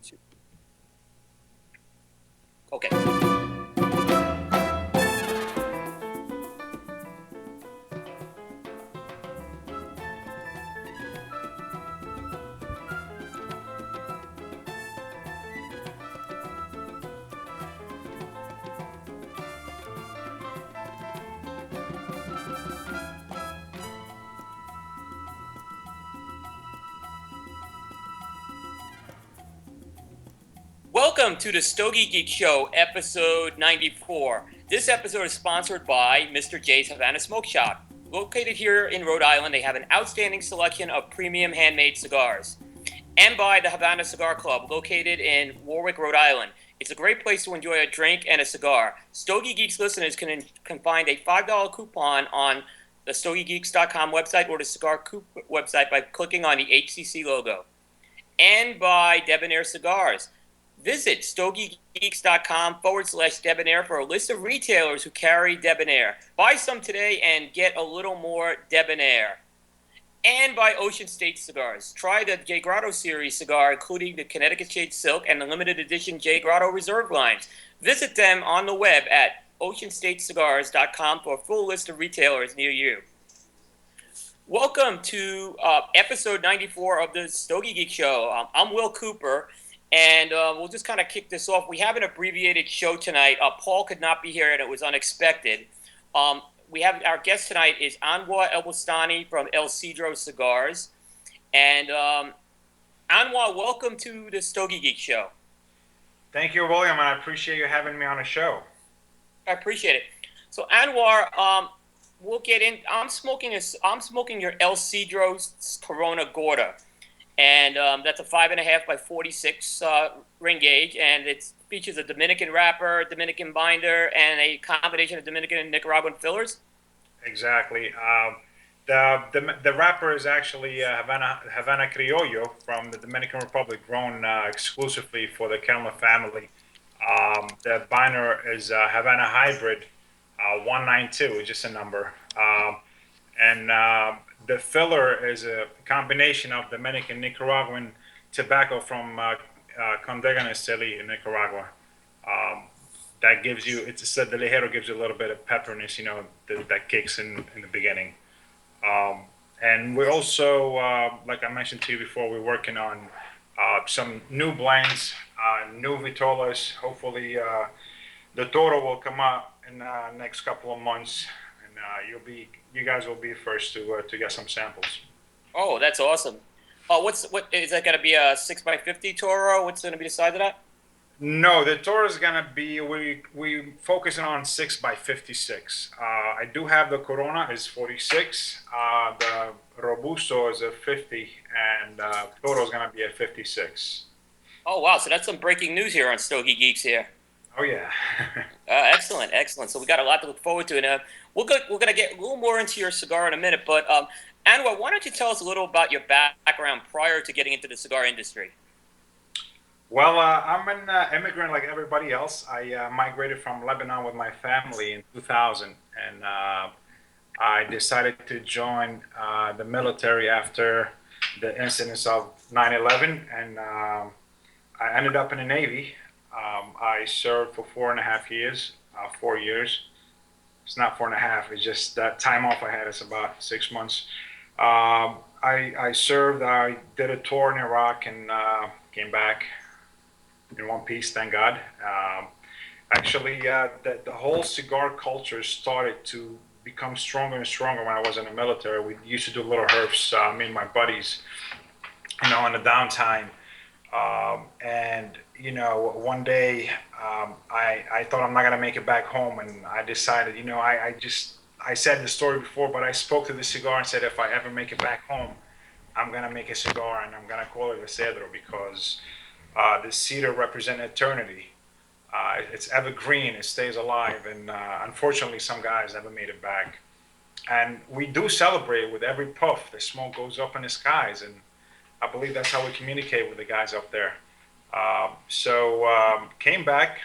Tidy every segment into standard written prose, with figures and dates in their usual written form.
two. Okay. Welcome to the Stogie Geek Show, episode 94. This episode is sponsored by Mr. J's Havana Smoke Shop. Located here in Rhode Island, they have an outstanding selection of premium handmade cigars. And by the Havana Cigar Club, located in Warwick, Rhode Island. It's a great place to enjoy a drink and a cigar. Stogie Geeks listeners can find a $5 coupon on the StogieGeeks.com website or the Cigar Coop website by clicking on the HCC logo. And by Debonair Cigars. Visit StogieGeeks.com/Debonair for a list of retailers who carry Debonair. Buy some today and get a little more Debonair. And by Ocean State Cigars. Try the J. Grotto series cigar, including the Connecticut Shade Silk and the limited edition J. Grotto Reserve lines. Visit them on the web at OceanStateCigars.com for a full list of retailers near you. Welcome to episode 94 of the Stogie Geek Show. I'm Will Cooper. And we'll just kind of kick this off. We have an abbreviated show tonight. Paul could not be here, and it was unexpected. We have our guest tonight is Anwar Elboustani from El Cedro Cigars. And Anwar, welcome to the Stogie Geek Show. Thank you, William. I appreciate you having me on the show. I appreciate it. So Anwar, we'll get in. I'm smoking your El Cedro Corona Gorda. And that's a 5.5 by 46 ring gauge, and it features a Dominican wrapper, Dominican binder, and a combination of Dominican and Nicaraguan fillers. Exactly. The wrapper is actually Havana Criollo from the Dominican Republic, grown exclusively for the Kellner family. The binder is Havana Hybrid 192, is just a number. The filler is a combination of Dominican Nicaraguan tobacco from Condega Esteli in Nicaragua. That gives you, the Ligero gives you a little bit of pepperiness, that kicks in the beginning. And we're also, like I mentioned to you before, we're working on some new blends, new vitolas. Hopefully, the Toro will come out in the next couple of months. You guys will be first to get some samples. Oh, that's awesome. What is that going to be, a 6x50 Toro? What's going to be the size of that? No, the Toro is going to be, we focusing on 6x56. I do have the Corona is 46, the Robusto is a 50, and Toro is going to be a 56. Oh wow! So that's some breaking news here on Stogie Geeks here. Oh yeah. Excellent. So we got a lot to look forward to, and we're going to get a little more into your cigar in a minute. But Anwar, why don't you tell us a little about your background prior to getting into the cigar industry? Well, I'm an immigrant like everybody else. I migrated from Lebanon with my family in 2000, and I decided to join the military after the incidents of 9/11, and I ended up in the Navy. I served for 4.5 years, 4 years. It's not 4.5. It's just that time off I had is about 6 months. I served. I did a tour in Iraq and came back in one piece. Thank God. The whole cigar culture started to become stronger and stronger when I was in the military. We used to do little herbs, me and my buddies, in the downtime. One day I thought I'm not gonna make it back home, and I decided, I said the story before, but I spoke to the cigar and said if I ever make it back home, I'm gonna make a cigar and I'm gonna call it a Cedro because the cedar represents eternity. It's evergreen, it stays alive, and unfortunately some guys never made it back. And we do celebrate with every puff. The smoke goes up in the skies, and I believe that's how we communicate with the guys up there. Came back,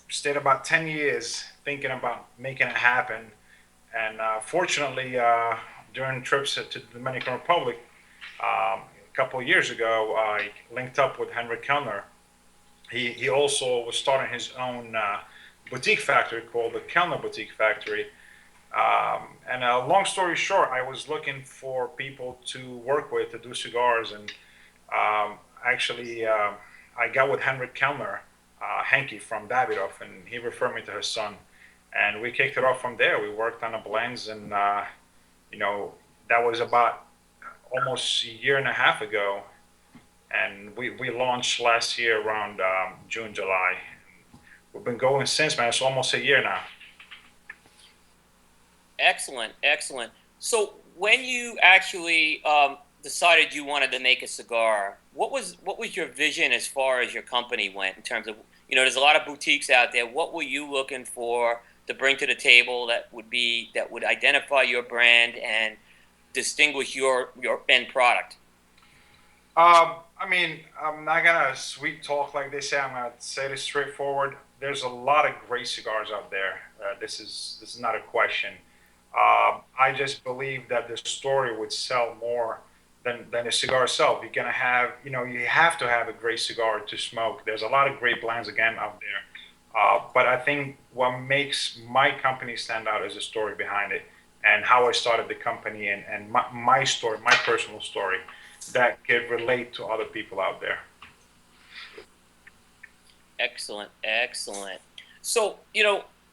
stayed about 10 years thinking about making it happen. And fortunately, during trips to the Dominican Republic, couple of years ago, I linked up with Henrik Kellner. He also was starting his own boutique factory called the Kellner Boutique Factory. And long story short, I was looking for people to work with to do cigars, and actually, I got with Henrik Kellner, Henke from Davidoff, and he referred me to his son, and we kicked it off from there. We worked on the blends, and you know, that was about almost a year and a half ago, and we launched last year around June, July. We've been going since, man. It's almost a year now. Excellent, excellent. So when you actually decided you wanted to make a cigar, what was your vision as far as your company went in terms of, there's a lot of boutiques out there. What were you looking for to bring to the table that would identify your brand and distinguish your end product? I mean, I'm not gonna sweet talk like they say. I'm gonna say this straightforward. There's a lot of great cigars out there. This is not a question. I just believe that the story would sell more than a cigar itself. You're gonna have, you have to have a great cigar to smoke. There's a lot of great blends again out there. But I think what makes my company stand out is the story behind it and how I started the company and my story, my personal story that could relate to other people out there. Excellent, excellent. So,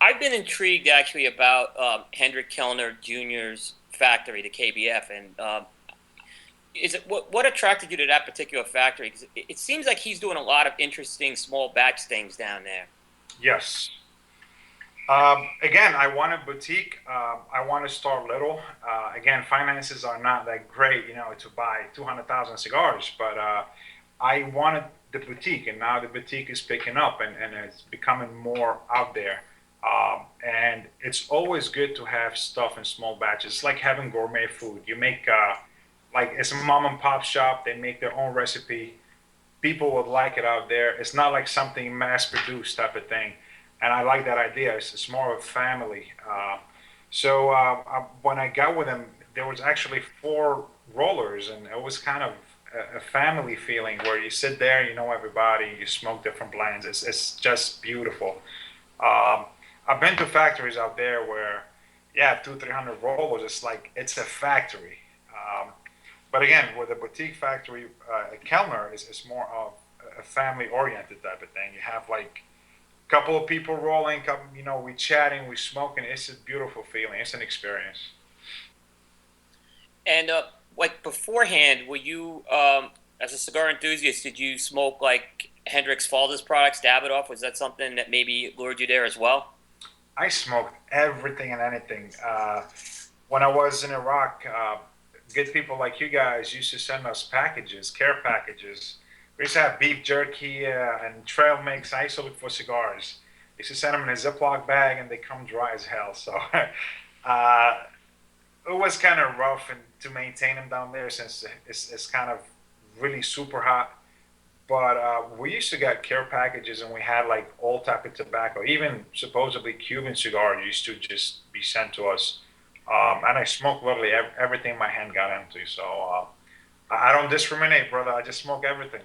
I've been intrigued actually about Hendrik Kellner Jr.'s factory, the KBF, and is it what attracted you to that particular factory? 'Cause it seems like he's doing a lot of interesting small batch things down there. Yes. Again, I want a boutique. I want to start little. Again, finances are not that great, to buy 200,000 cigars, but I wanted the boutique, and now the boutique is picking up and it's becoming more out there. And it's always good to have stuff in small batches. It's like having gourmet food. You make, like, it's a mom and pop shop, they make their own recipe. People would like it out there. It's not like something mass produced type of thing. And I like that idea. It's more of a family. When I got with him, there was actually four rollers, and it was kind of a family feeling where you sit there, you know everybody, you smoke different blends. It's just beautiful. Um, I've been to factories out there where, yeah, 300 rollers. It's like it's a factory. Um, but again, with a boutique factory, Kellner is more of a family oriented type of thing. You have like a couple of people rolling, couple, we chatting, we smoking. It's a beautiful feeling. It's an experience. And like beforehand, were you, as a cigar enthusiast, did you smoke like Hendrix Falda's products, Davidoff? Was that something that maybe lured you there as well? I smoked everything and anything. When I was in Iraq, good people like you guys used to send us packages, care packages. We used to have beef jerky and trail mix. I used to look for cigars. Used to send them in a Ziploc bag, and they come dry as hell. So uh, it was kind of rough and to maintain them down there since it's kind of really super hot. But we used to get care packages, and we had like all type of tobacco, even supposedly Cuban cigar used to just be sent to us. And I smoked literally everything my hand got into. So I don't discriminate, brother. I just smoke everything.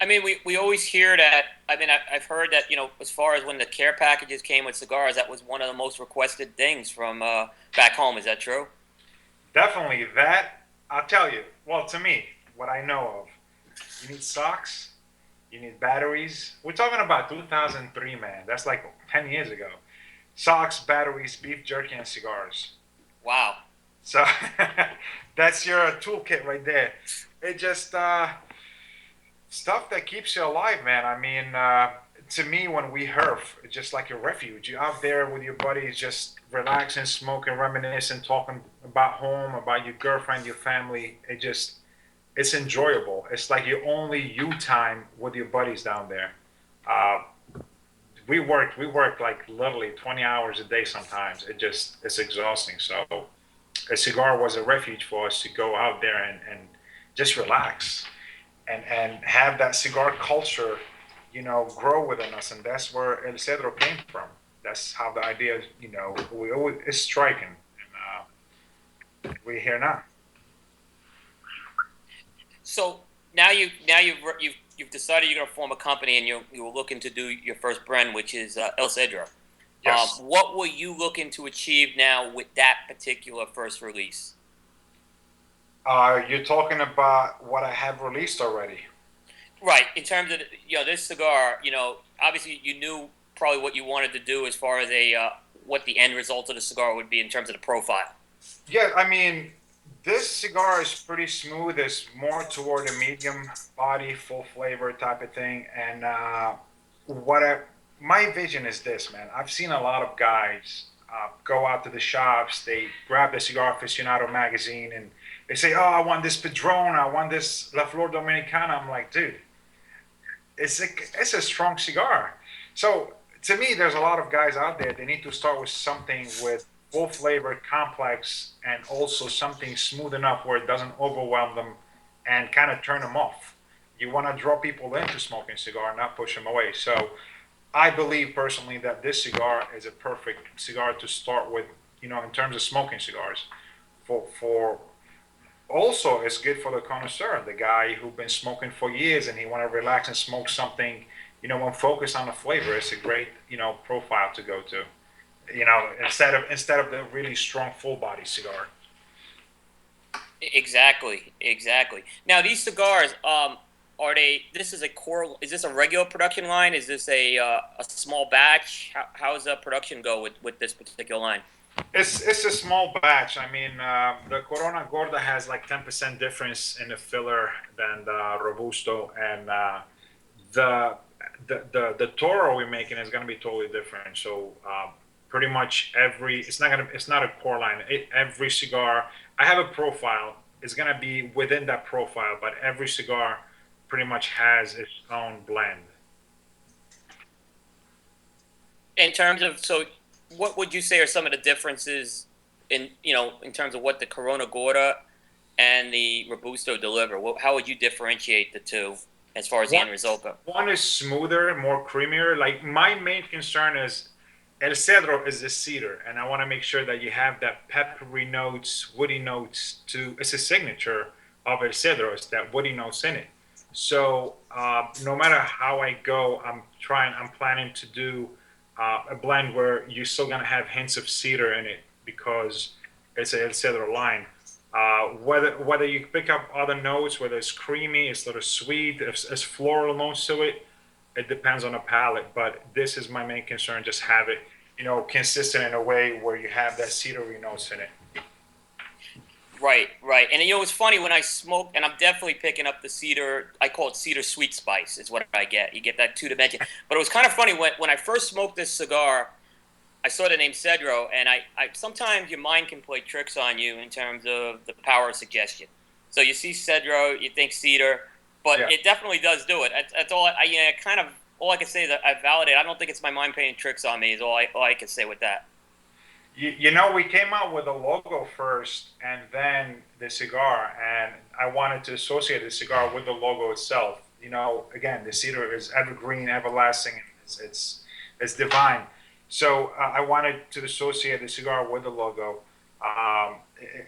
I mean, we always hear that. I mean, I've heard that, as far as when the care packages came with cigars, that was one of the most requested things from back home. Is that true? Definitely that. I'll tell you. Well, to me, what I know of, you need socks, you need batteries. We're talking about 2003, man. That's like 10 years ago. Socks, batteries, beef jerky, and cigars. Wow. So that's your toolkit right there. It just stuff that keeps you alive, man. I mean, to me, when we herf, it's just like a refuge. You're out there with your buddies, just relaxing, smoking, reminiscing, talking about home, about your girlfriend, your family. It's enjoyable. It's like your only you time with your buddies down there. Uh, we worked like literally 20 hours a day sometimes. It's exhausting. So a cigar was a refuge for us to go out there and just relax and have that cigar culture, grow within us. And that's where El Cedro came from. That's how the idea, is striking. And we're here now. So now you've decided you're going to form a company and you're looking to do your first brand, which is El Cedro. Yes. What were you looking to achieve now with that particular first release? You're talking about what I have released already. Right. In terms of this cigar, obviously you knew probably what you wanted to do as far as a what the end result of the cigar would be in terms of the profile. Yeah, I mean, this cigar is pretty smooth. It's more toward a medium body, full flavor type of thing. And what I, my vision is this, man. I've seen a lot of guys go out to the shops. They grab the Cigar Aficionado magazine and they say, "Oh, I want this Padron. I want this La Flor Dominicana." I'm like, dude, it's a strong cigar. So to me, there's a lot of guys out there. They need to start with something with full flavor, complex, and also something smooth enough where it doesn't overwhelm them and kind of turn them off. You want to draw people into smoking cigar, not push them away. So I believe personally that this cigar is a perfect cigar to start with. In terms of smoking cigars, for also it's good for the connoisseur, the guy who's been smoking for years and he want to relax and smoke something, and focus on the flavor. It's a great, profile to go to. Instead of the really strong full body cigar. Exactly, exactly. Now these cigars, are they? This is a core. Is this a regular production line? Is this a small batch? How does the production go with this particular line? It's a small batch. I mean, the Corona Gorda has like 10% difference in the filler than the Robusto, and the the Toro we're making is going to be totally different. So pretty much it's not a core line. Every cigar I have a profile. It's going to be within that profile, but every cigar pretty much has its own blend. In terms of what would you say are some of the differences in terms of what the Corona Gorda and the Robusto deliver? How would you differentiate the two as far as the One end result go? one is smoother, more creamier. Like my main concern is El Cedro is the cedar, and I want to make sure that you have that peppery notes, woody notes. It's a signature of El Cedro. It's that woody notes in it. So no matter how I go, I'm planning to do a blend where you're still gonna have hints of cedar in it because it's a El Cedro line. Whether you pick up other notes, whether it's creamy, it's a little sweet, it's floral notes to it, it depends on the palate. But this is my main concern: just have it, consistent in a way where you have that cedary notes in it. Right, right. And it's funny when I smoke, and I'm definitely picking up the cedar. I call it cedar sweet spice, is what I get. You get that two dimension. But it was kind of funny when I first smoked this cigar. I saw the name Cedro, and I sometimes your mind can play tricks on you in terms of the power of suggestion. So you see Cedro, you think cedar, but Yeah. it definitely does do it. That's all. Kind of all I can say is that I validate. I don't think it's my mind playing tricks on me. Is all I can say with that. We came out with a logo first and then the cigar, and I wanted to associate the cigar with the logo itself. Again, the cedar is evergreen, everlasting, and it's divine. So I wanted to associate the cigar with the logo.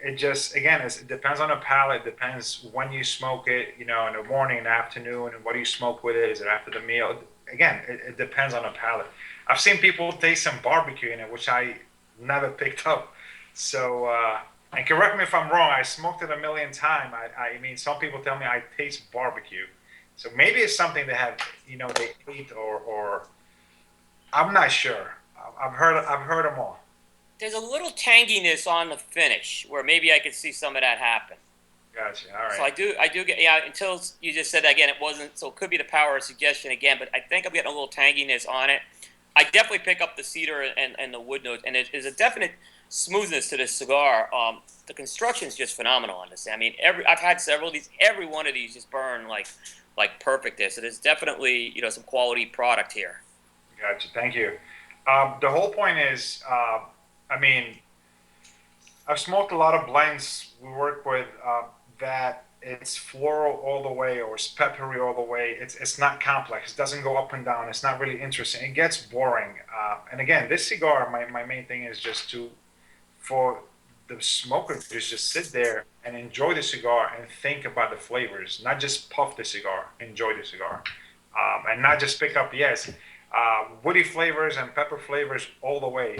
It just, again, it depends on the palate. Depends when you smoke it. In the morning, in the afternoon, and what do you smoke with it? Is it after the meal? Again, it depends on the palate. I've seen people taste some barbecue in it, which I never picked up. So, and correct me if I'm wrong. I smoked it a million times. I mean, some people tell me I taste barbecue. So maybe it's something they have, they eat or I'm not sure. I've heard them all. There's a little tanginess on the finish where maybe I could see some of that happen. Gotcha. All So right. I do get Until you just said that again, it wasn't. So it could be the power of suggestion again, but I think I'm getting a little tanginess on it. I definitely pick up the cedar and the wood notes, and there's a definite smoothness to this cigar. The construction is just phenomenal on this. I mean, I've had several of these. Every one of these just burn like perfect there. So there's definitely some quality product here. Gotcha. Thank you. The whole point is, I mean, I've smoked a lot of blends we work with that it's floral all the way or it's peppery all the way. It's not complex. It doesn't go up and down. It's not really interesting. It gets boring. And again, this cigar, my main thing is just to for the smoker could just sit there and enjoy the cigar and think about the flavors, not just puff the cigar, enjoy the cigar, and not just pick up, yes, woody flavors and pepper flavors all the way.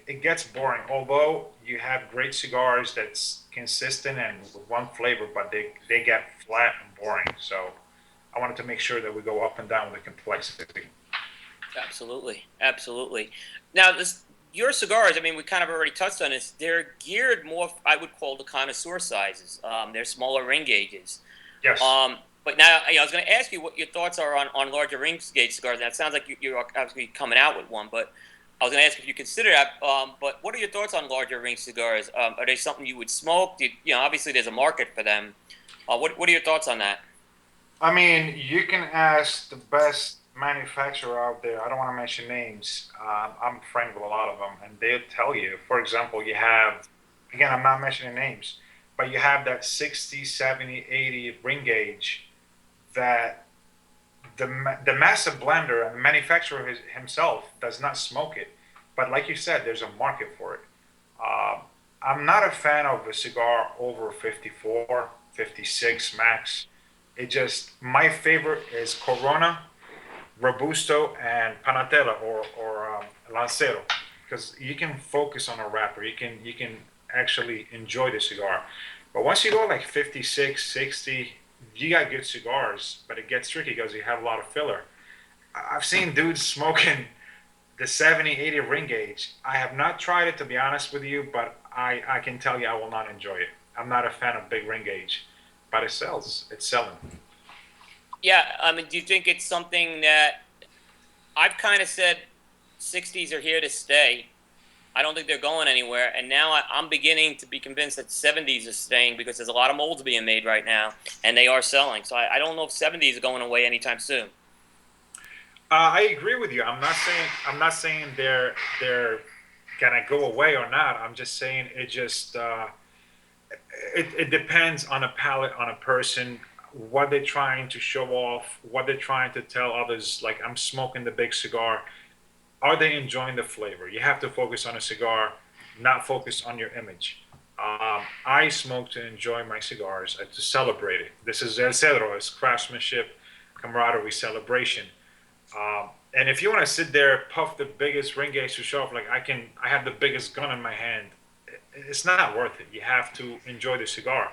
It gets boring, although you have great cigars that's consistent and with one flavor, but they get flat and boring. So I wanted to make sure that we go up and down with the complexity. Absolutely, absolutely. Now, your cigars. I mean, we kind of already touched on this. They're geared more, I would call, the connoisseur sizes. They're smaller ring gauges. Yes. But now, I was going to ask you what your thoughts are on larger ring gauge cigars. Now, it sounds like you're obviously coming out with one, but I was going to ask if you consider that. But what are your thoughts on larger ring cigars? Are they something you would smoke? Obviously, there's a market for them. What are your thoughts on that? I mean, you can ask the best manufacturer out there. I don't want to mention names. I'm friends with a lot of them, and they'll tell you. For example, you have, again, I'm not mentioning names, but you have that 60, 70, 80 ring gauge that the master blender and the manufacturer himself does not smoke it. But like you said, there's a market for it. Uh, I'm not a fan of a cigar over 54, 56 max. It just, my favorite is Corona, Robusto, and Panatella or Lancero, because you can focus on a wrapper. You can actually enjoy the cigar. But once you go like 56, 60, you got good cigars, but it gets tricky because you have a lot of filler. I've seen dudes smoking the 70, 80 ring gauge. I have not tried it to be honest with you, but I can tell you I will not enjoy it. I'm not a fan of big ring gauge, but it sells. It's selling. Yeah, I mean, do you think it's something that I've kind of said 60s are here to stay? I don't think they're going anywhere. And now I'm beginning to be convinced that 70s are staying because there's a lot of molds being made right now, and they are selling. So I don't know if 70s are going away anytime soon. I agree with you. I'm not saying they're gonna go away or not. I'm just saying it depends on a palate, on a person, what they're trying to show off, what they're trying to tell others. Like I'm smoking the big cigar. Are they enjoying the flavor? You have to focus on a cigar, not focus on your image. I smoke to enjoy my cigars, to celebrate it. This is El Cedro, it's craftsmanship, camaraderie, celebration. And if you want to sit there, puff the biggest ring gauge to show off, like I have the biggest gun in my hand. It's not worth it. You have to enjoy the cigar.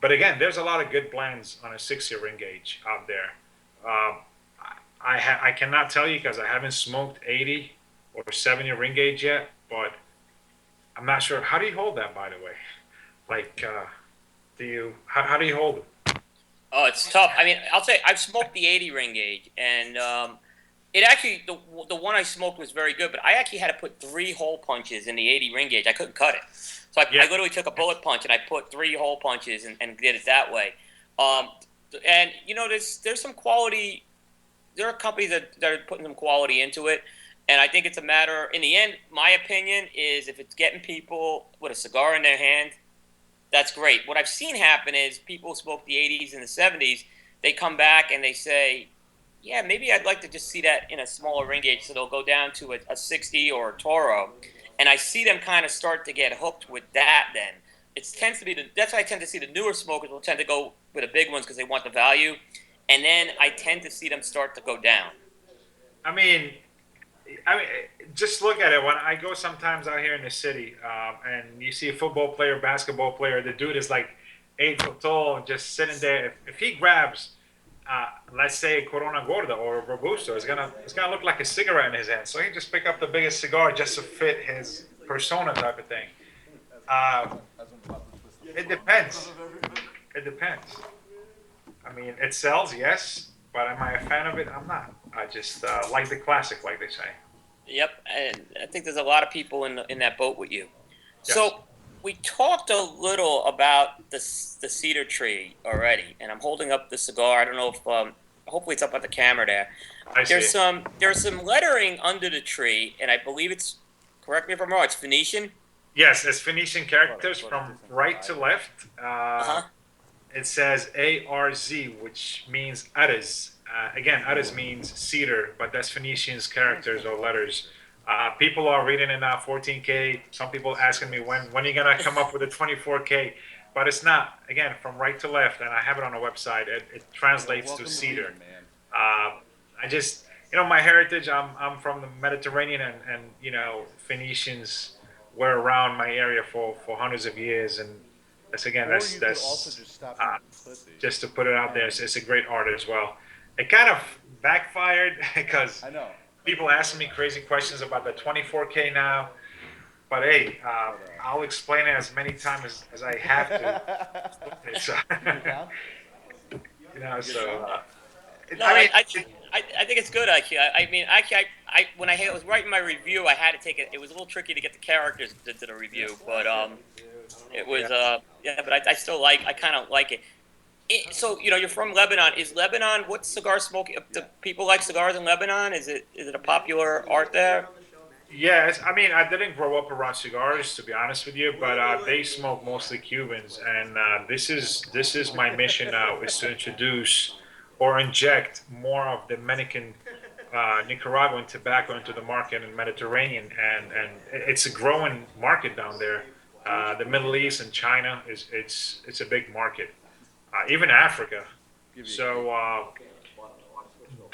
But again, there's a lot of good blends on a 60 ring gauge out there. Um, I cannot tell you because I haven't smoked 80 or 70 ring gauge yet, but I'm not sure. How do you hold that, by the way? Like, how do you hold it? Oh, it's tough. I mean, I'll say I've smoked the 80 ring gauge, and it actually the one I smoked was very good. But I actually had to put three hole punches in the 80 ring gauge. I couldn't cut it, so Yeah, I literally took a bullet punch and I put three hole punches and did it that way. Um, and there's some quality. There are companies that are putting some quality into it, and I think it's a matter. In the end, my opinion is if it's getting people with a cigar in their hand, that's great. What I've seen happen is people smoke the 80s and the 70s. They come back and they say, yeah, maybe I'd like to just see that in a smaller ring gauge. So they'll go down to a 60 or a Toro. And I see them kind of start to get hooked with that then. It tends to be that's why I tend to see the newer smokers will tend to go with the big ones because they want the value. And then I tend to see them start to go down. I mean, I mean, just look at it. When I go sometimes out here in the city, and you see a football player, basketball player, the dude is like 8 foot tall, just sitting there. If he grabs, let's say Corona Gorda or Robusto, it's gonna look like a cigarette in his hand. So he just pick up the biggest cigar just to fit his persona type of thing. Uh, it depends. It depends. I mean, it sells, yes, but am I a fan of it? I'm not. I just like the classic, like they say. Yep, and I think there's a lot of people in that boat with you. Yes, So we talked a little about the cedar tree already, and I'm holding up the cigar. I don't know if hopefully it's up on the camera there. I see. There's some lettering under the tree, and I believe it's, correct me if I'm wrong, it's Phoenician. Yes, it's Phoenician characters from right to left. Uh huh. It says ARZ, which means Ares. Again, Ares means cedar, but that's Phoenician's characters or letters. People are reading it now 14K. Some people asking me when are you gonna come up with a 24K? But it's not. Again, from right to left, and I have it on the website. It Well, translates to welcome to cedar. Legion, man. I just, my heritage. I'm from the Mediterranean, and Phoenicians were around my area for hundreds of years, and that's again Or you could also that's just stop being uh, a pussy. just to put it out there. It's a great art as well. It kind of backfired because I know. people asking me crazy questions about the 24K now. But hey, I'll explain it as many times as I have to. So, You get down? You get so down? No, I mean, I think it's good actually. I mean, actually, when I was writing my review, I had to take it. It was a little tricky to get the characters into the review, but it was yeah. yeah. But I still I kind of like it. So you're from Lebanon. Is Lebanon what cigar smoking? Do people like cigars in Lebanon? Is it a popular art there? Yes, I mean, I didn't grow up around cigars, to be honest with you, but they smoke mostly Cubans, and this is my mission now is to introduce or inject more of Dominican, Nicaraguan tobacco into the market in Mediterranean, and it's a growing market down there. The Middle East and China it's a big market, even Africa. Give you a So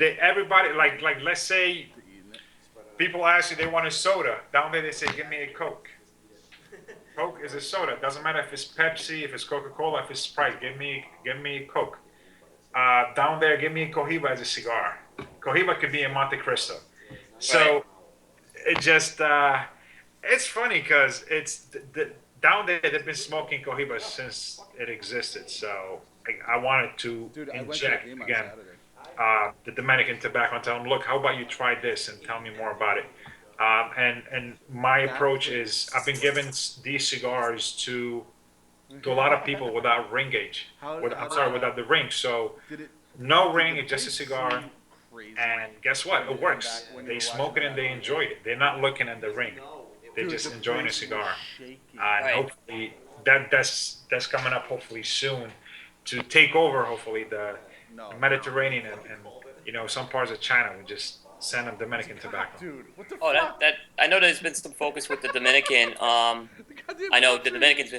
everybody like let's say cake to eating it. people ask you they want a soda. Down there they say, give me a Coke. Coke is a soda. Doesn't matter if it's Pepsi, if it's Coca-Cola, if it's Sprite. Give me a Coke. Down there, give me a Cohiba as a cigar. Cohiba could be a Monte Cristo. Right. So it just it's funny because down there they've been smoking Cohiba since it existed. So I wanted to Dude, I went to a inject game on again Saturday. the Dominican tobacco and tell them, look, how about you try this and tell me more about it. And my approach is I've been giving these cigars to a lot of people without ring gauge. I'm sorry, without the ring. So Did it? no Did ring, the it's just a place cigar. seem crazy? And guess what? It works. When you They were smoke watching it and they that? enjoy it. They're not looking at the ring. They're Dude, just the enjoying a place was cigar. shaking. And Right. hopefully that's coming up hopefully soon to take over hopefully the No. Mediterranean and some parts of China we just send them Dominican tobacco. Dude, what the Oh, fuck? that I know there's been some focus with the Dominican. The goddamn I know the country. Dominicans.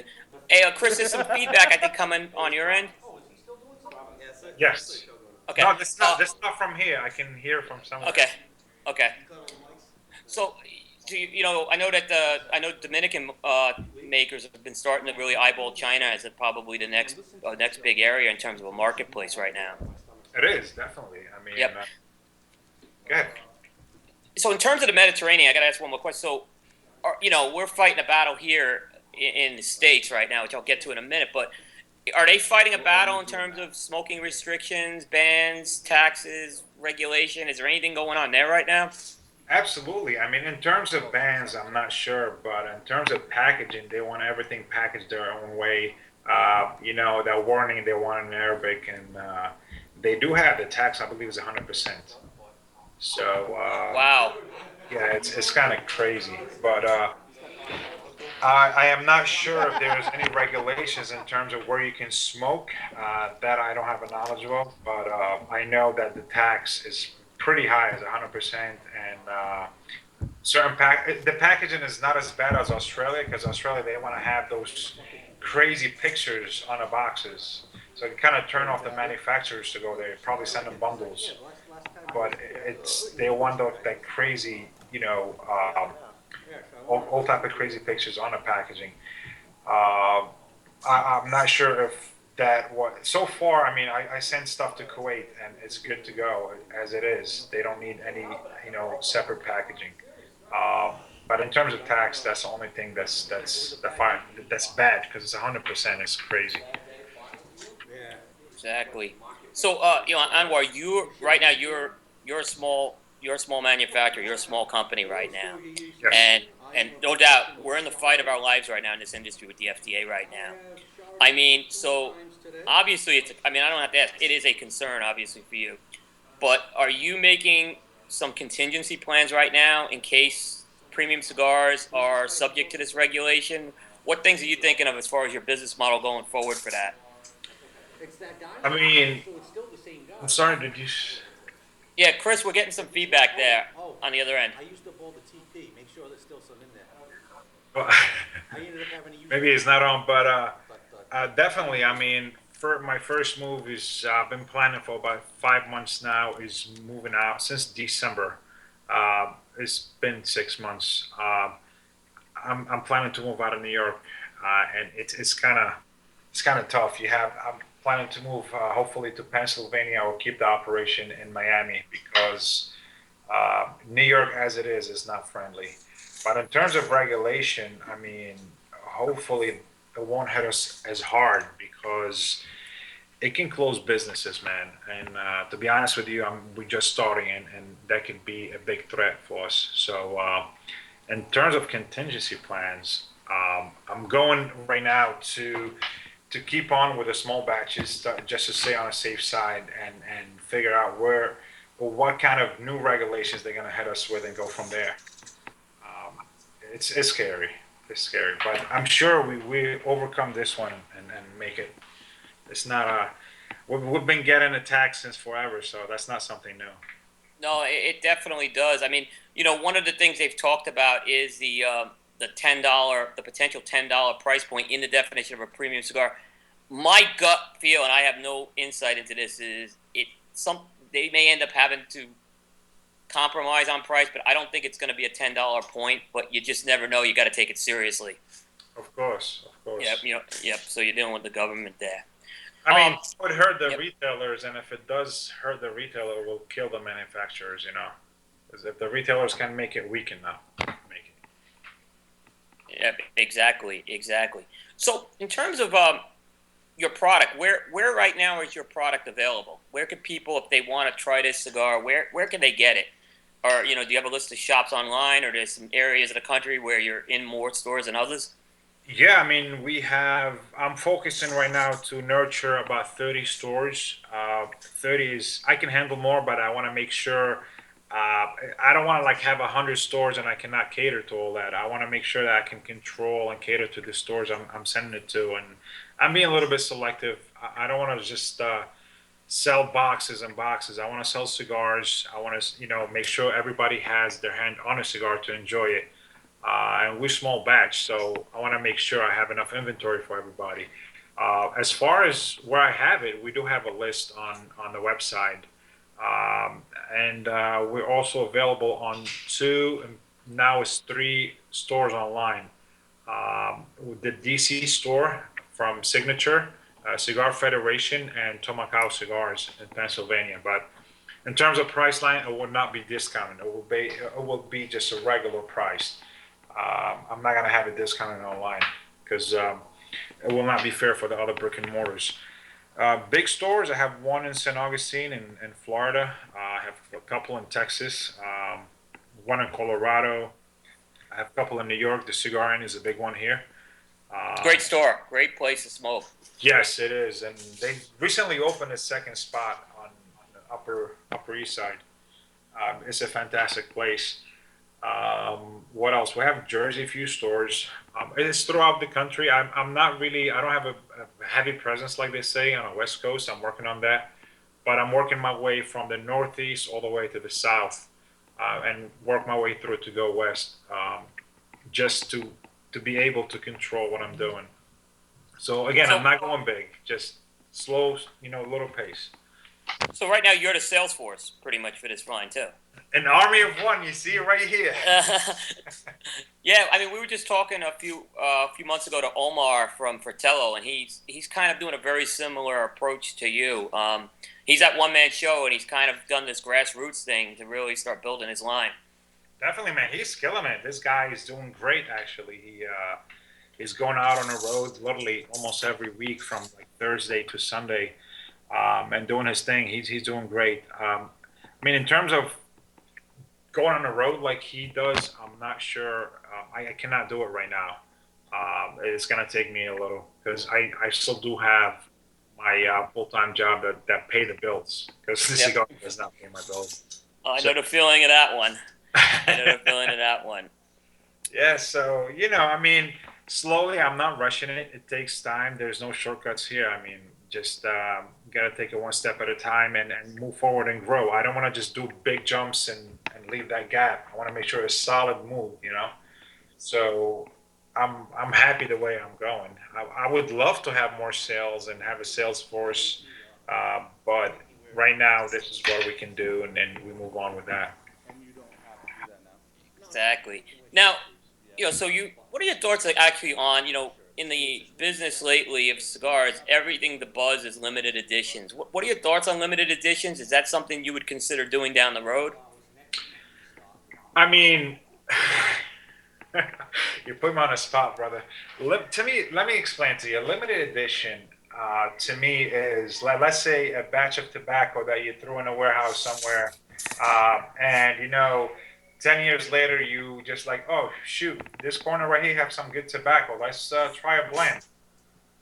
Hey, Chris, there's some feedback I think coming on your end. Yes. Okay. No, that's not from here. I can hear from somewhere. Okay. Okay. So, I know that I know Dominican makers have been starting to really eyeball China as probably the next big area in terms of a marketplace right now. It is definitely. I mean, Yep. go ahead. So, in terms of the Mediterranean, I got to ask one more question. So, we're fighting a battle here in the States right now, which I'll get to in a minute. But are they fighting a battle in terms of smoking restrictions, bans, taxes, regulation? Is there anything going on there right now? Absolutely. I mean, in terms of bans, I'm not sure, but in terms of packaging, they want everything packaged their own way. That warning they want in Arabic, and they do have the tax. I believe is 100%. So Wow. yeah, it's kind of crazy, but I am not sure if there's any regulations in terms of where you can smoke. That I don't have a knowledge of, but I know that the tax is pretty high, as 100%, and the packaging is not as bad as Australia because Australia they want to have those crazy pictures on the boxes, so it kind of turn off the manufacturers to go there. Probably send them bundles, but they want that crazy, all type of crazy pictures on the packaging. I'm not sure if that what so far. I mean, I send stuff to Kuwait and it's good to go as it is. They don't need any separate packaging. But in terms of tax, that's the only thing that's bad because it's 100%. It's crazy. Exactly. So, Anwar, you right now you're a small manufacturer. You're a small company right now, Yes. and no doubt we're in the fight of our lives right now in this industry with the FDA right now. I mean, so obviously I mean, I don't have to ask. It is a concern, obviously, for you. But are you making some contingency plans right now in case premium cigars are subject to this regulation? What things are you thinking of as far as your business model going forward for that? I mean, I'm sorry. Did you? Yeah, Chris, we're getting some feedback there Oh, on the other end. I used to bowl the TP. Make sure there's still some in there. Well, I ended up having to use. maybe it's not on, but But definitely. I mean, for my first move is I've been planning for about 5 months now. Is moving out since December. It's been 6 months. I'm planning to move out of New York, and it's kind of tough. I'm planning to move hopefully to Pennsylvania or keep the operation in Miami because New York as it is not friendly. But in terms of regulation, I mean, hopefully it won't hit us as hard because it can close businesses, man. And to be honest with you, we're just starting, and that could be a big threat for us. So, in terms of contingency plans, I'm going right now to keep on with the small batches just to stay on a safe side and figure out where or what kind of new regulations they're going to hit us with and go from there. Um, it's scary. It's scary, but I'm sure we overcome this one and make it. It's not a. We've been getting attacked since forever, so that's not something new. No, it definitely does. I mean, one of the things they've talked about is the the potential $10 price point in the definition of a premium cigar. My gut feel, and I have no insight into this, is they may end up having to compromise on price, but I don't think it's going to be a $10 point. But you just never know. You got to take it seriously. Of course, of Yep, course. yep. So you're dealing with the government there. I mean, Um, it would hurt the yep, retailers, and if it does hurt the retailer, it will kill the manufacturers. Because if the retailers can make it, we can now make it. yep, exactly, exactly. So in terms of your product, where right now is your product available? Where can people, if they want to try this cigar, where can they get it? Or do you have a list of shops online, or there's some areas of the country where you're in more stores than others? Yeah, I mean, I'm focusing right now to nurture about 30 stores. 30 is, I can handle more, but I want to make sure, I don't want to like have 100 stores and I cannot cater to all that. I want to make sure that I can control and cater to the stores I'm sending it to. And I'm being a little bit selective. I don't want to just, sell boxes and boxes. I want to sell cigars. I want to, make sure everybody has their hand on a cigar to enjoy it. And we're small batch, so I want to make sure I have enough inventory for everybody. As far as where I have it, we do have a list on the website, and we're also available on two, and now it's three stores online. With the DC store from Signature, Cigar Federation, and Tomacao Cigars in Pennsylvania. But in terms of price line, it will not be discounted. It will be just a regular price. I'm not gonna have it discounted online because it will not be fair for the other brick and mortars. Big stores, I have one in St. Augustine in Florida. I have a couple in Texas, one in Colorado. I have a couple in New York. The Cigar Inn is a big one here. Great Um, store, great place to smoke. yes, it is, and they recently opened a second spot on the Upper East Side. It's a fantastic place. What else? We have Jersey few stores. It's throughout the country. I'm not really. I don't have a heavy presence like they say on the West Coast. I'm working on that, but I'm working my way from the Northeast all the way to the South, and work my way through to go west, just to be able to control what I'm doing. So again, I'm So not going big. Just slow, little pace. so right now you're the sales force pretty much for this line too. An army of one. You see it right here. Yeah, I mean, we were just talking a few months ago to Omar from Fratello, and he's kind of doing a very similar approach to you. He's at one man show, and he's kind of done this grassroots thing to really start building his line. Definitely, man. He's killing it. This guy is doing great. Actually, he's going out on the road literally almost every week from like Thursday to Sunday, and doing his thing. He's doing great. I mean, in terms of going on the road like he does, I'm not sure. I cannot do it right now. It's gonna take me a little because I still do have my full time job that pay the bills because the Yep. cigar does not pay my bills. I So know the feeling of that one. I know the feeling of that one. yeah, so I mean, slowly. I'm not rushing it. It takes time. There's no shortcuts here. I mean, just got to take it one step at a time and move forward and grow. I don't want to just do big jumps and leave that gap. I want to make sure it's a solid move, you know? So I'm happy the way I'm going. I would love to have more sales and have a sales force, but right now this is what we can do, and then we move on with that. Exactly. Now, so what are your thoughts like actually on, in the business lately of cigars, everything the buzz is limited editions. What are your thoughts on limited editions? Is that something you would consider doing down the road? I mean, you put me on a spot, brother. To me, let me explain to you. A limited edition, to me, is let's say a batch of tobacco that you threw in a warehouse somewhere, and 10 years later, you just like, oh shoot, this corner right here have some good tobacco. Let's try a blend.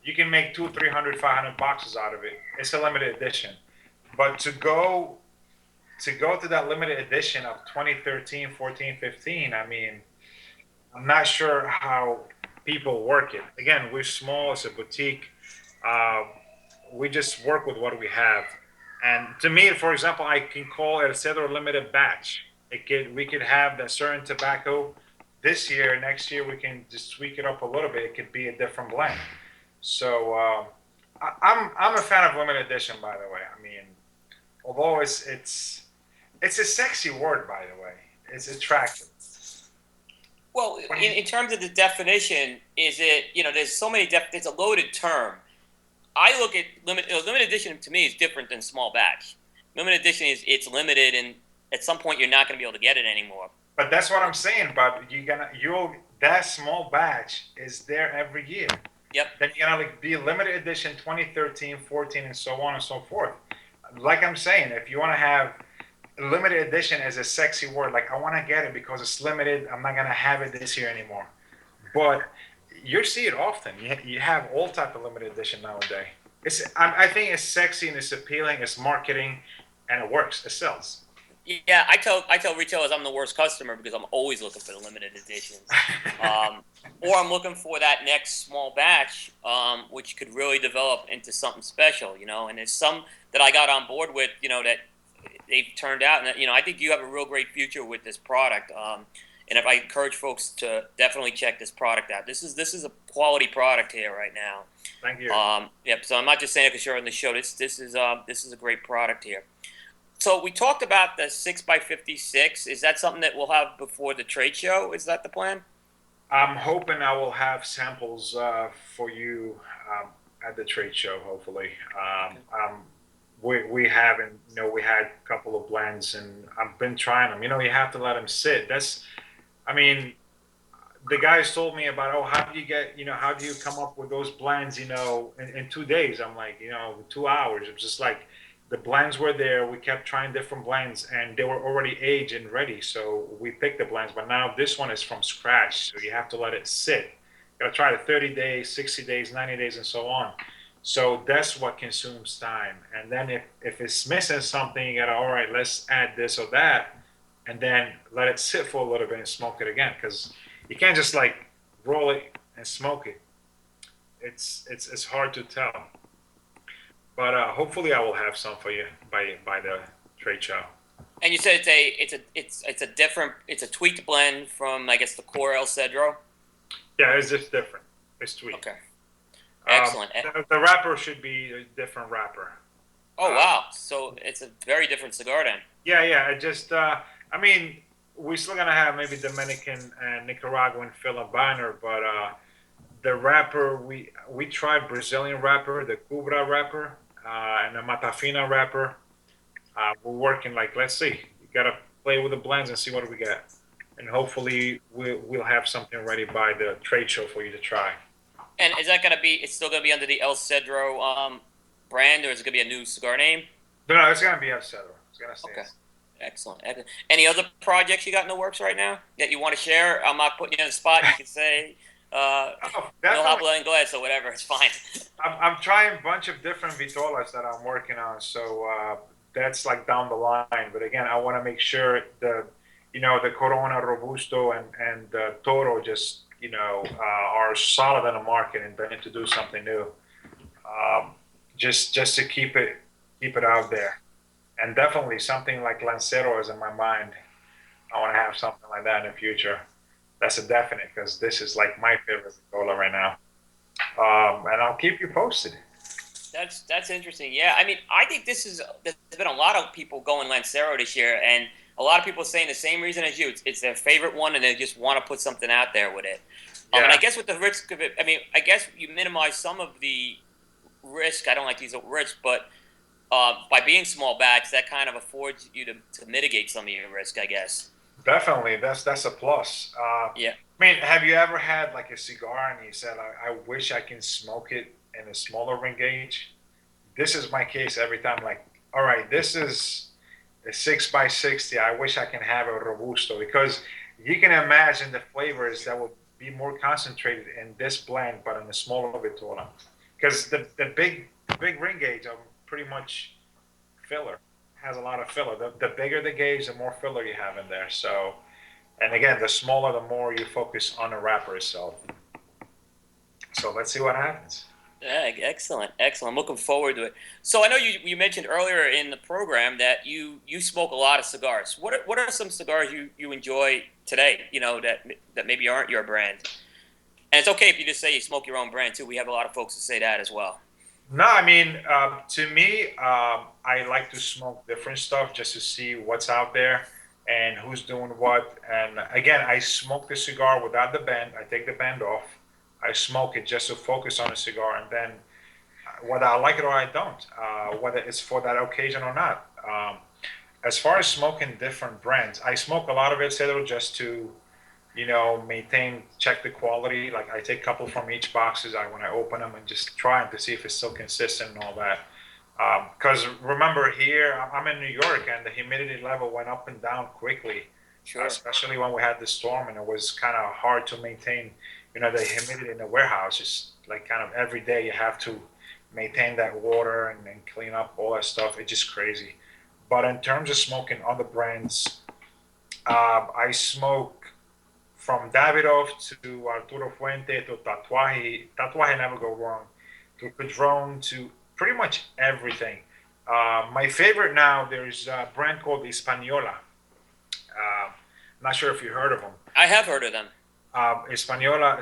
You can make 200, 300, 500 boxes out of it. It's a limited edition. But to go to that limited edition of 2013, 14, 15, I mean, I'm not sure how people work it. Again, we're small, it's a boutique. Uh, we just work with what we have. And to me, for example, I can call it a Cedro limited batch. We could have that certain tobacco this year, next year we can just tweak it up a little bit. It could be a different blend. So I'm a fan of limited edition, by the way. I mean, although it's a sexy word, by the way. It's attractive. Well, in terms of the definition, is it, there's so many, it's a loaded term. I look at limited edition to me is different than small batch. Limited edition is it's limited, and at some point you're not going to be able to get it anymore. But that's what I'm saying, Bob. That small batch is there every year. Yep. Then you're gonna be limited edition 2013, 14, and so on and so forth. Like I'm saying, if you want to have limited edition as a sexy word, like I want to get it because it's limited, I'm not gonna have it this year anymore. But you see it often. You have all type of limited edition nowadays. I think it's sexy and it's appealing. It's marketing, and it works. It sells. Yeah, I tell retailers I'm the worst customer because I'm always looking for the limited editions, or I'm looking for that next small batch, which could really develop into something special, And there's some that I got on board with, that they've turned out, and I think you have a real great future with this product. And if I encourage folks to definitely check this product out, this is a quality product here right now. Thank you. Yep. So I'm not just saying it because you're on the show. This is a great product here. So we talked about the 6x56. Is that something that we'll have before the trade show? Is that the plan? I'm hoping I will have samples for you at the trade show. Hopefully, we haven't. We had a couple of blends, and I've been trying them. You have to let them sit. The guys told me about, how do you come up with those blends, in 2 days? I'm like, 2 hours. It was just like, the blends were there. We kept trying different blends, and they were already aged and ready. So we picked the blends. But now this one is from scratch, so you have to let it sit. You gotta try it 30 days, 60 days, 90 days, and so on. So that's what consumes time. And then if it's missing something, you gotta, all right, let's add this or that, and then let it sit for a little bit and smoke it again. Because you can't just like roll it and smoke it. It's hard to tell. But hopefully I will have some for you by the trade show. And you said it's a tweaked blend from, I guess, the core El Cedro. Yeah, it's just different. It's tweaked. Okay. Excellent. The wrapper should be a different wrapper. Oh wow! So it's a very different cigar then. Yeah. We're still gonna have maybe Dominican and Nicaraguan fill and binder, but the wrapper we tried Brazilian wrapper, the Cubra wrapper, and the Matafina wrapper. We're working let's see. You gotta play with the blends and see what we get, and hopefully we'll have something ready by the trade show for you to try. And is that gonna be? It's still gonna be under the El Cedro brand, or is it gonna be a new cigar name? No, it's gonna be El Cedro. It's gonna stay. Okay. Excellent. Any other projects you got in the works right now that you want to share? I'm not putting you on the spot. You can say. No habla inglés, so whatever, it's fine. I'm trying a bunch of different vitolas that I'm working on, so that's like down the line. But again, I want to make sure the Corona Robusto and the Toro just are solid in the market and then to do something new. Just to keep it keep it out there. And definitely something like Lancero is in my mind. I want to have something like that in the future. That's a definite because this is like my favorite cola right now. And I'll keep you posted. That's interesting. Yeah, I mean, I think there's been a lot of people going Lancero this year, and a lot of people saying the same reason as you. It's their favorite one, and they just want to put something out there with it. And I Yeah, guess with the risk of it, I mean, I guess you minimize some of the risk. I don't like to use the risk, but by being small batch, that kind of affords you to mitigate some of your risk, I guess. definitely. That's a plus. Yeah. I mean, have you ever had like a cigar and you said, I wish I can smoke it in a smaller ring gauge? This is my case every time. Like, all right, this is a 6 by 60. I wish I can have a Robusto because you can imagine the flavors that will be more concentrated in this blend, but in a smaller Vitola. Because the big ring gauge are pretty much filler, has a lot of filler. The bigger the gauge, the more filler you have in there. So, and again, the smaller, the more you focus on the wrapper itself. So let's see what happens. Yeah, excellent, excellent. I'm looking forward to it. So I know you mentioned earlier in the program that you smoke a lot of cigars. What are some cigars you enjoy today? You know that maybe aren't your brand. And it's okay if you just say you smoke your own brand too. We have a lot of folks that say that as well. No, I mean, to me, I like to smoke different stuff just to see what's out there and who's doing what. And again, I smoke the cigar without the band. I take the band off. I smoke it just to focus on the cigar, and then whether I like it or I don't, whether it's for that occasion or not. As far as smoking different brands, I smoke a lot of El Cedro just to maintain, check the quality. Like I take a couple from each boxes. When I open them and just try them to see if it's still consistent and all that. Because remember here, I'm in New York and the humidity level went up and down quickly, Sure. especially when we had the storm and it was kind of hard to maintain, the humidity in the warehouse. Just like kind of every day you have to maintain that water and clean up all that stuff. It's just crazy. But in terms of smoking other brands, I smoke from Davidoff to Arturo Fuente to Tatuaje. Tatuaje never go wrong. To Padron to pretty much everything. My favorite now, there's a brand called Hispaniola. Not sure if you heard of them. I have heard of them. Hispaniola,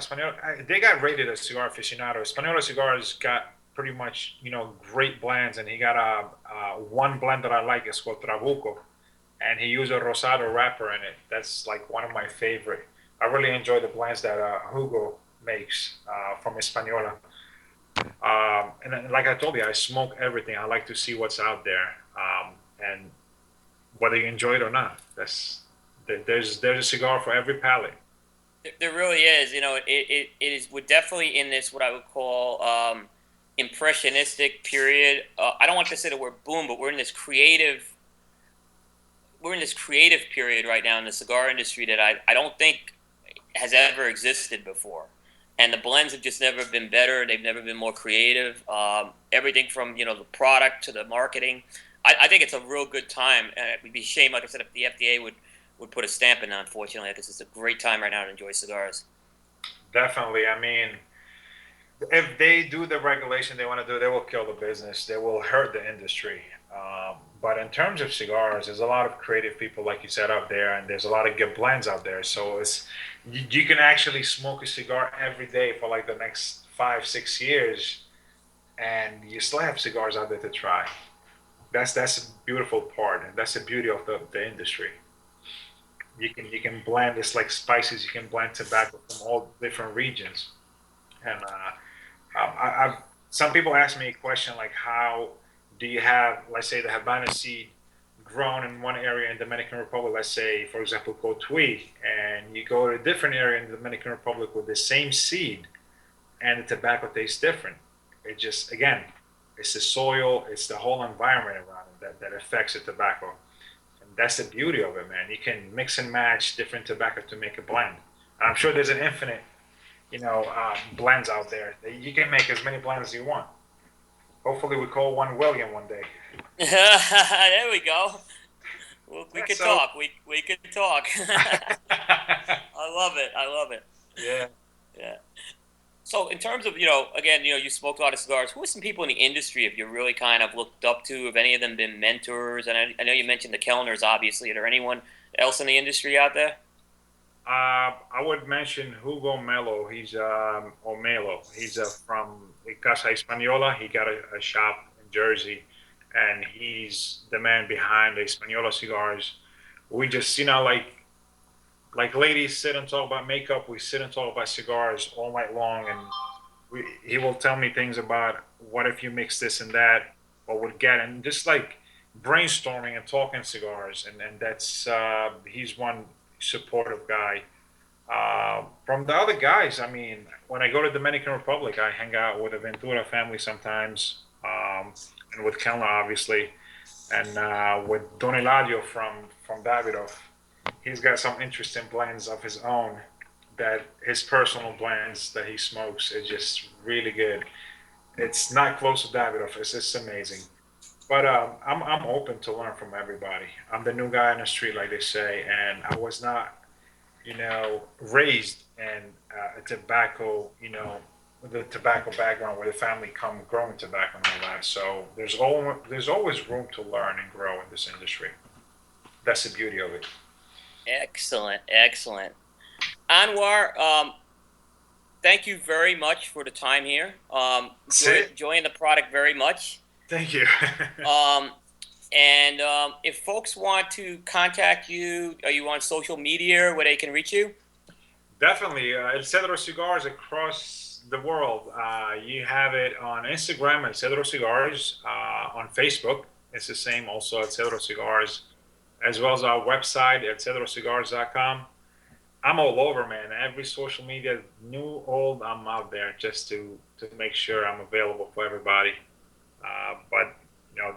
they got rated as cigar aficionado. Hispaniola cigars got pretty much, great blends, and he got one blend that I like is called Trabuco, and he used a Rosado wrapper in it. That's like one of my favorite. I really enjoy the blends that Hugo makes from Hispaniola. And then, like I told you, I smoke everything. I like to see what's out there, and whether you enjoy it or not. There's a cigar for every palate. There really is. It is. We're definitely in this what I would call impressionistic period. I don't want to say the word boom, but we're in this creative. We're in this creative period right now in the cigar industry that I don't think has ever existed before. And the blends have just never been better. They've never been more creative. Everything from the product to the marketing. I think it's a real good time. And it would be a shame, like I said, if the FDA would put a stamp in it, unfortunately, because it's a great time right now to enjoy cigars. Definitely. I mean, if they do the regulation they want to do, they will kill the business. They will hurt the industry. But in terms of cigars, there's a lot of creative people, like you said, out there, and there's a lot of good blends out there. So you can actually smoke a cigar every day for like the next 5 6 years, and you still have cigars out there to try. That's a beautiful part, and that's the beauty of the industry. You can blend. It's like spices. You can blend tobacco from all different regions, and I've some people ask me a question like, how do you have, let's say, the Havana seed grown in one area in Dominican Republic, let's say, for example, Cotuí, and you go to a different area in the Dominican Republic with the same seed, and the tobacco tastes different. It just, again, it's the soil, it's the whole environment around it that affects the tobacco. And that's the beauty of it, man. You can mix and match different tobacco to make a blend. And I'm sure there's an infinite blends out there. You can make as many blends as you want. Hopefully, we call one William one day. There we go. Well, we Yeah, could so talk. We could talk. I love it. I love it. yeah, Yeah. So in terms of, again, you smoked a lot of cigars. Who are some people in the industry have you really kind of looked up to? Have any of them been mentors? And I know you mentioned the Kellners, obviously. Are there anyone else in the industry out there? I would mention Hugo Melo. He's or Melo. He's from Casa Española. He got a shop in Jersey, and he's the man behind the Española cigars. We just, like ladies sit and talk about makeup. We sit and talk about cigars all night long, and he will tell me things about what if you mix this and that, what would get, and just like brainstorming and talking cigars, and that's he's one supportive guy. From the other guys, I mean, when I go to Dominican Republic, I hang out with the Ventura family sometimes, and with Kellner obviously, and with Don Eladio from Davidoff. He's got some interesting blends of his own. That his personal blends that he smokes is just really good. It's not close to Davidoff. It's just amazing. But I'm open to learn from everybody. I'm the new guy on the street, like they say, and I was not raised in a tobacco, with a tobacco background where the family come growing tobacco and all that. So there's always room to learn and grow in this industry. That's the beauty of it. Excellent, excellent. Anwar, thank you very much for the time here. Enjoying the product very much. Thank you. If folks want to contact you, are you on social media where they can reach you? Definitely. El Cedro Cigars across the world. You have it on Instagram, El Cedro Cigars. On Facebook, it's the same, also El Cedro Cigars, as well as our website, elcedrocigars.com. I'm all over, man. Every social media, new, old, I'm out there just to make sure I'm available for everybody. But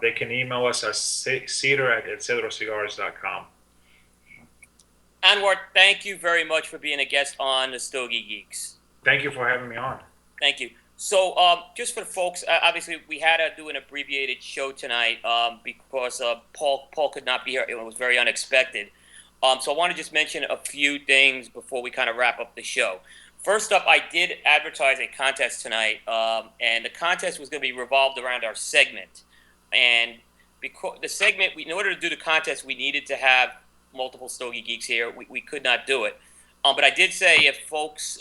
they can email us at cedar@elcedrocigars.com. Anwar, thank you very much for being a guest on the Stogie Geeks. Thank you for having me on. Thank you. So, just for the folks, obviously we had to do an abbreviated show tonight because Paul could not be here. It was very unexpected. So I want to just mention a few things before we kind of wrap up the show. First up, I did advertise a contest tonight, and the contest was going to be revolved around our segment. And because the segment, in order to do the contest, we needed to have multiple Stogie Geeks here. We could not do it. But I did say if folks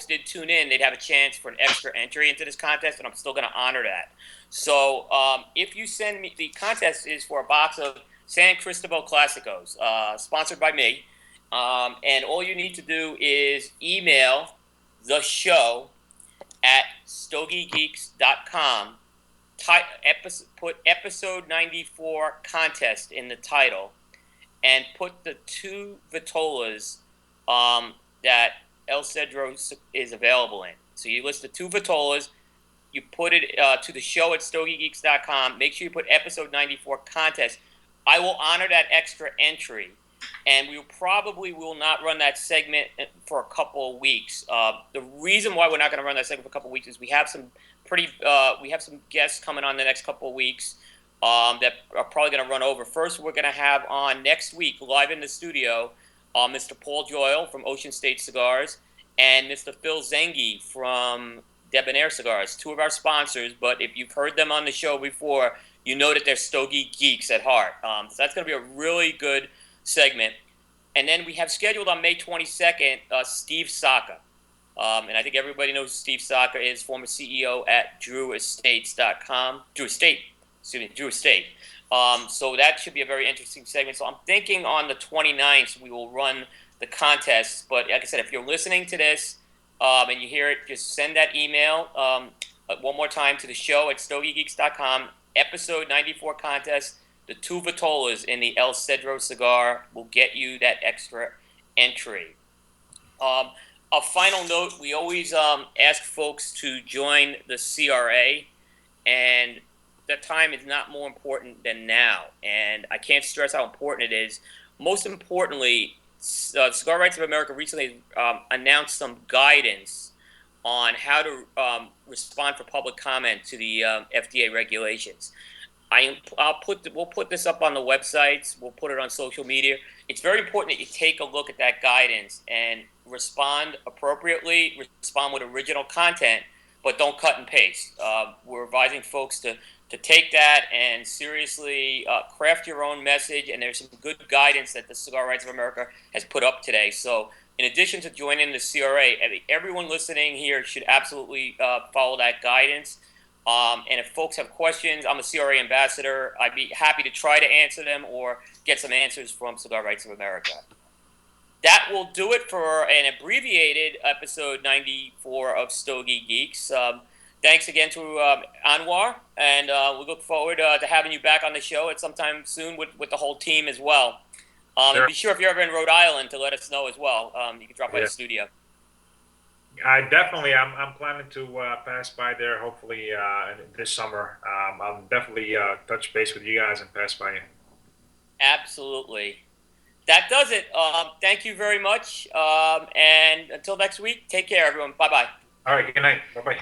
did tune in, they'd have a chance for an extra entry into this contest, and I'm still going to honor that. So if you send me, the contest is for a box of San Cristobal Clásicos, sponsored by me. And all you need to do is email the show at stogiegeeks.com. Put episode 94 contest in the title, and put the two Vitolas that El Cedro is available in. So you list the two Vitolas, you put it to the show at stogiegeeks.com. Make sure you put episode 94 contest. I will honor that extra entry, and we probably will not run that segment for a couple of weeks. The reason why we're not going to run that segment for a couple of weeks is we have some guests coming on the next couple of weeks that are probably going to run over. First, we're going to have on next week, live in the studio, Mr. Paul Joyle from Ocean State Cigars and Mr. Phil Zengi from Debonair Cigars, two of our sponsors. But if you've heard them on the show before, you know that they're Stogie Geeks at heart. So that's going to be a really good segment. And then we have scheduled on May 22nd, Steve Saka. And I think everybody knows who Steve Saka is, former CEO at DrewEstate. So that should be a very interesting segment. So I'm thinking on the 29th we will run the contest. But like I said, if you're listening to this and you hear it, just send that email one more time to the show at stogiegeeks.com. Episode 94 contest. The two Vitolas in the El Cedro cigar will get you that extra entry. A final note, we always ask folks to join the CRA, and that time is not more important than now. And I can't stress how important it is. Most importantly, Cigar Rights of America recently announced some guidance on how to respond for public comment to the FDA regulations. We'll put this up on the websites. We'll put it on social media. It's very important that you take a look at that guidance and respond appropriately. Respond with original content, but don't cut and paste. We're advising folks to take that and seriously craft your own message. And there's some good guidance that the Cigar Rights of America has put up today. So, in addition to joining the CRA, everyone listening here should absolutely follow that guidance. And if folks have questions, I'm a CRA ambassador. I'd be happy to try to answer them or get some answers from Cigar Rights of America. That will do it for an abbreviated episode 94 of Stogie Geeks. Thanks again to Anwar, and we look forward to having you back on the show at some time soon with the whole team as well. Sure. And be sure if you're ever in Rhode Island to let us know as well. You can drop by the studio. I'm planning to pass by there hopefully this summer. I'll definitely touch base with you guys and pass by. Absolutely. That does it. Thank you very much. And until next week, take care, everyone. Bye-bye. All right, good night. Bye-bye.